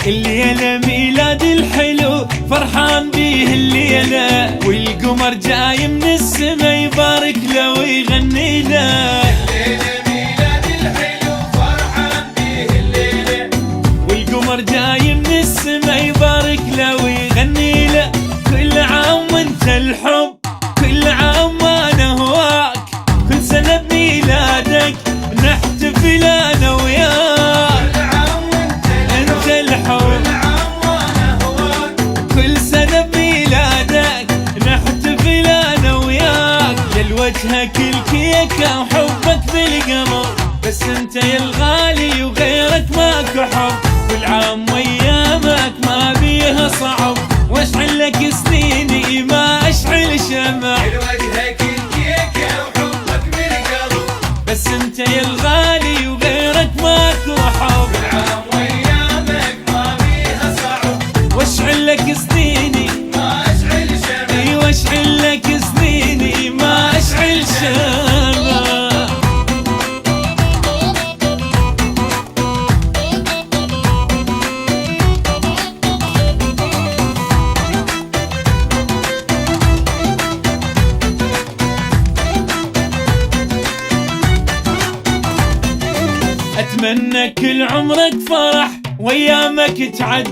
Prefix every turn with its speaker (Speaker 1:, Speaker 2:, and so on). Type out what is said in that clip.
Speaker 1: الليلة ميلاد الحلو فرحان بيه الليلة، والقمر جاي من السما يبارك له ويغني له.
Speaker 2: الليلة ميلاد الحلو فرحان بيه الليلة،
Speaker 1: والقمر جاي من السما يبارك له ويغني له. كل عام وانت الحب، كل عام وانا هواك، كل سنة بميلادك نحتفل انا وياك.
Speaker 2: كل عام
Speaker 1: انت الحب،
Speaker 2: كل عام وانا هواك،
Speaker 1: كل سنة بميلادك نحتفل انا وياك. يا لوجهك الكيكة وحبك بالقمر، بس انت يا الغالي وغيرك ماكو حب. كل عام وايامك ما بيها صعب، واشعل لك سنيني ما اشعل شمع.
Speaker 2: لوجهك الكيكة وحبك بالقلب،
Speaker 1: بس انت يا الغالي وغيرك ماكو حب.
Speaker 2: كل عام وايامك ما بيها صعب،
Speaker 1: واشعل لك سنيني،
Speaker 2: ما اشعل شمع.
Speaker 1: ايوه اشعل لك سنيني ما اشعل شمع. اتمنى كل عمرك فرح وايامك تعد،